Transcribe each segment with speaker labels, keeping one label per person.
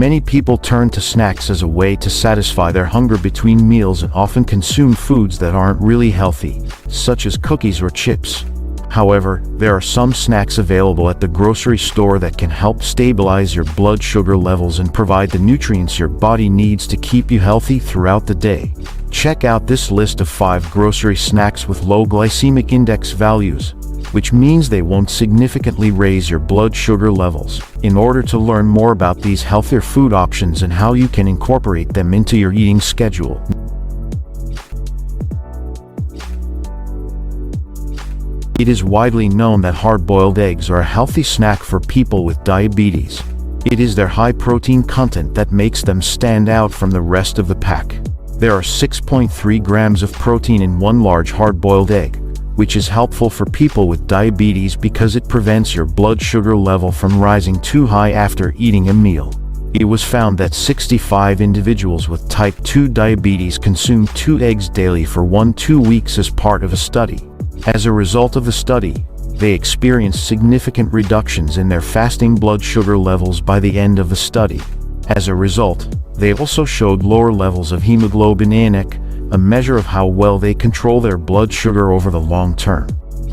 Speaker 1: Many people turn to snacks as a way to satisfy their hunger between meals and often consume foods that aren't really healthy, such as cookies or chips. However, there are some snacks available at the grocery store that can help stabilize your blood sugar levels and provide the nutrients your body needs to keep you healthy throughout the day. Check out this list of 5 grocery snacks with low glycemic index values, which means they won't significantly raise your blood sugar levels. In order to learn more about these healthier food options and how you can incorporate them into your eating schedule. It is widely known that hard-boiled eggs are a healthy snack for people with diabetes. It is their high protein content that makes them stand out from the rest of the pack. There are 6.3 grams of protein in one large hard-boiled egg, which is helpful for people with diabetes because it prevents your blood sugar level from rising too high after eating a meal. It was found that 65 individuals with type 2 diabetes consumed 2 eggs daily for 1-2 weeks as part of a study. As a result of the study, they experienced significant reductions in their fasting blood sugar levels by the end of the study. As a result, they also showed lower levels of hemoglobin A1C, a measure of how well they control their blood sugar over the long term.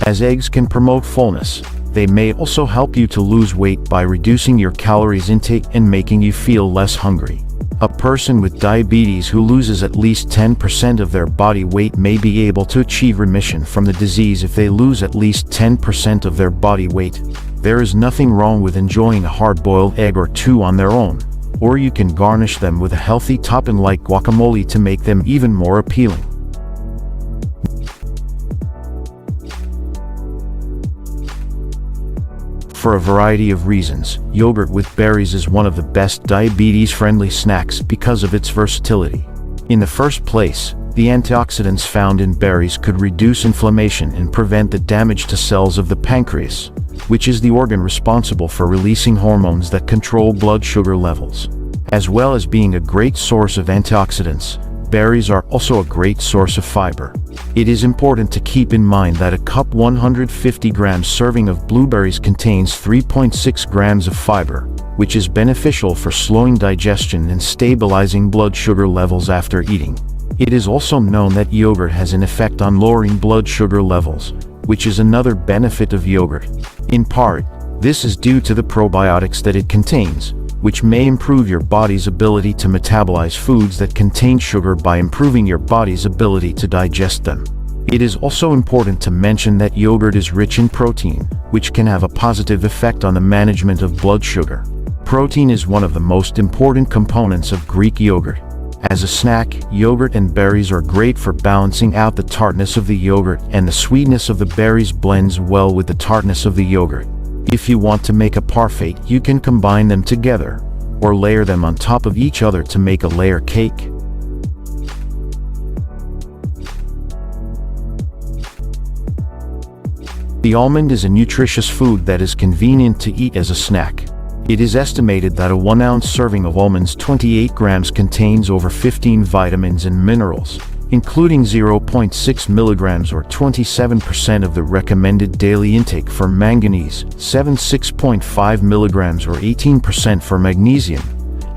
Speaker 1: As eggs can promote fullness, they may also help you to lose weight by reducing your calories intake and making you feel less hungry. A person with diabetes who loses at least 10% of their body weight may be able to achieve remission from the disease if they lose at least 10% of their body weight. There is nothing wrong with enjoying a hard-boiled egg or 2 on their own, or you can garnish them with a healthy topping like guacamole to make them even more appealing. For a variety of reasons, yogurt with berries is one of the best diabetes-friendly snacks because of its versatility. In the first place, the antioxidants found in berries could reduce inflammation and prevent the damage to cells of the pancreas, which is the organ responsible for releasing hormones that control blood sugar levels. As well as being a great source of antioxidants, berries are also a great source of fiber. It is important to keep in mind that a cup 150 grams serving of blueberries contains 3.6 grams of fiber, which is beneficial for slowing digestion and stabilizing blood sugar levels after eating. It is also known that yogurt has an effect on lowering blood sugar levels, which is another benefit of yogurt. In part, this is due to the probiotics that it contains, which may improve your body's ability to metabolize foods that contain sugar by improving your body's ability to digest them. It is also important to mention that yogurt is rich in protein, which can have a positive effect on the management of blood sugar. Protein is one of the most important components of Greek yogurt. As a snack, yogurt and berries are great for balancing out the tartness of the yogurt, and the sweetness of the berries blends well with the tartness of the yogurt. If you want to make a parfait, you can combine them together, or layer them on top of each other to make a layer cake. The almond is a nutritious food that is convenient to eat as a snack. It is estimated that a 1-ounce serving of almonds 28 grams contains over 15 vitamins and minerals, including 0.6 milligrams or 27% of the recommended daily intake for manganese, 6.5 milligrams or 18% for magnesium,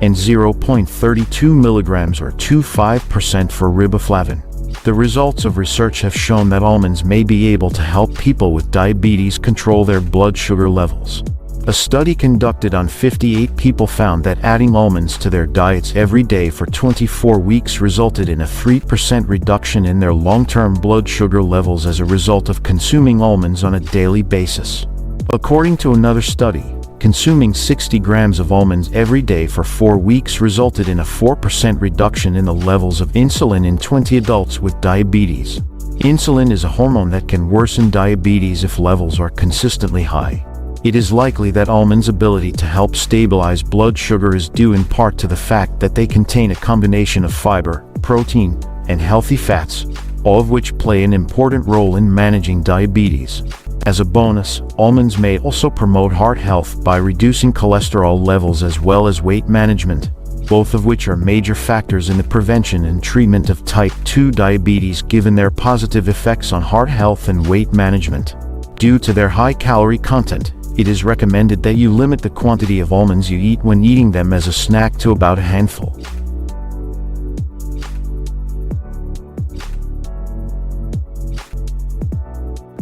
Speaker 1: and 0.32 milligrams or 25% for riboflavin. The results of research have shown that almonds may be able to help people with diabetes control their blood sugar levels. A study conducted on 58 people found that adding almonds to their diets every day for 24 weeks resulted in a 3% reduction in their long-term blood sugar levels as a result of consuming almonds on a daily basis. According to another study, consuming 60 grams of almonds every day for 4 weeks resulted in a 4% reduction in the levels of insulin in 20 adults with diabetes. Insulin is a hormone that can worsen diabetes if levels are consistently high. It is likely that almonds' ability to help stabilize blood sugar is due in part to the fact that they contain a combination of fiber, protein, and healthy fats, all of which play an important role in managing diabetes. As a bonus, almonds may also promote heart health by reducing cholesterol levels as well as weight management, both of which are major factors in the prevention and treatment of type 2 diabetes given their positive effects on heart health and weight management. Due to their high calorie content, It is recommended that you limit the quantity of almonds you eat when eating them as a snack to about a handful.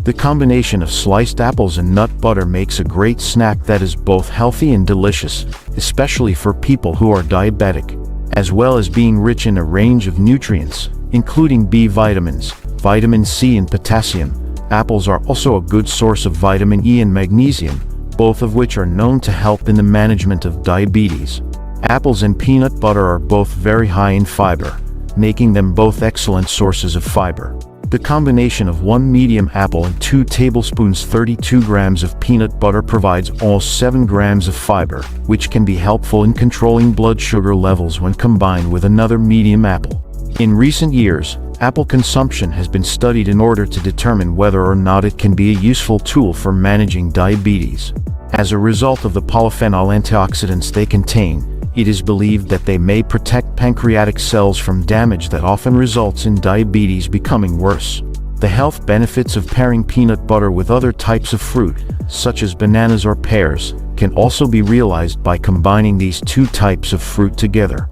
Speaker 1: The combination of sliced apples and nut butter makes a great snack that is both healthy and delicious, especially for people who are diabetic, as well as being rich in a range of nutrients, including B vitamins, vitamin C and potassium. Apples are also a good source of vitamin E and magnesium, both of which are known to help in the management of diabetes. Apples and peanut butter are both very high in fiber, making them both excellent sources of fiber. The combination of 1 medium apple and 2 tablespoons 32 grams of peanut butter provides almost 7 grams of fiber, which can be helpful in controlling blood sugar levels when combined with another medium apple. In recent years, apple consumption has been studied in order to determine whether or not it can be a useful tool for managing diabetes. As a result of the polyphenol antioxidants they contain, it is believed that they may protect pancreatic cells from damage that often results in diabetes becoming worse. The health benefits of pairing peanut butter with other types of fruit, such as bananas or pears, can also be realized by combining these two types of fruit together.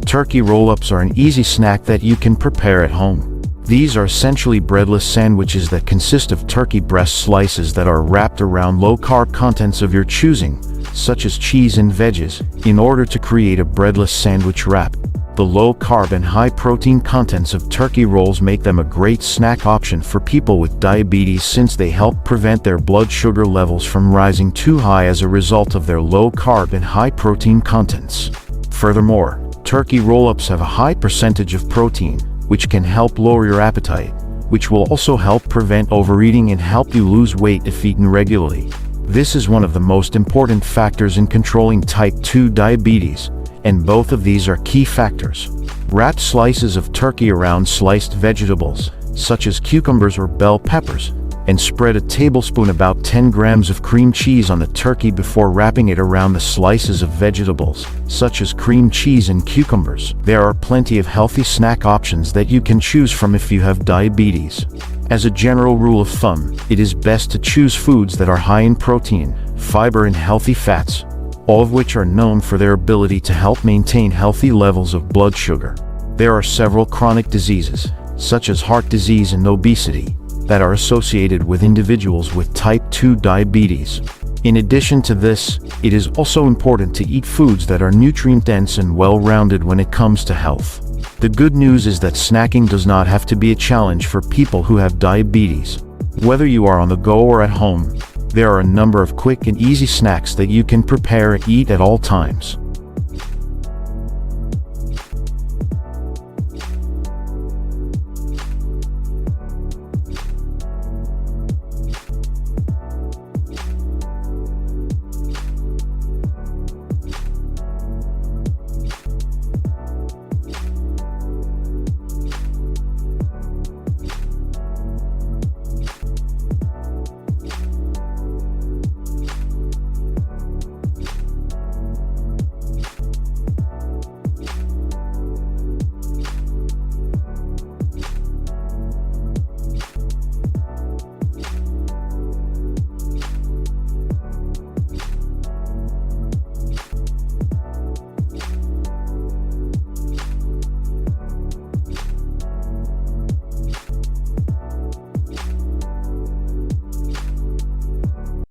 Speaker 1: Turkey roll-ups are an easy snack that you can prepare at home. These are essentially breadless sandwiches that consist of turkey breast slices that are wrapped around low-carb contents of your choosing, such as cheese and veggies, in order to create a breadless sandwich wrap. The low-carb and high-protein contents of turkey rolls make them a great snack option for people with diabetes since they help prevent their blood sugar levels from rising too high as a result of their low-carb and high-protein contents. Furthermore, turkey roll-ups have a high percentage of protein, which can help lower your appetite, which will also help prevent overeating and help you lose weight if eaten regularly. This is one of the most important factors in controlling type 2 diabetes, and both of these are key factors. Wrap slices of turkey around sliced vegetables, such as cucumbers or bell peppers, and spread a tablespoon about 10 grams of cream cheese on the turkey before wrapping it around the slices of vegetables, such as cream cheese and cucumbers. There are plenty of healthy snack options that you can choose from if you have diabetes. As a general rule of thumb, it is best to choose foods that are high in protein, fiber and healthy fats, all of which are known for their ability to help maintain healthy levels of blood sugar. There are several chronic diseases, such as heart disease and obesity, that are associated with individuals with type 2 diabetes. In addition to this, it is also important to eat foods that are nutrient-dense and well-rounded when it comes to health. The good news is that snacking does not have to be a challenge for people who have diabetes. Whether you are on the go or at home, there are a number of quick and easy snacks that you can prepare and eat at all times.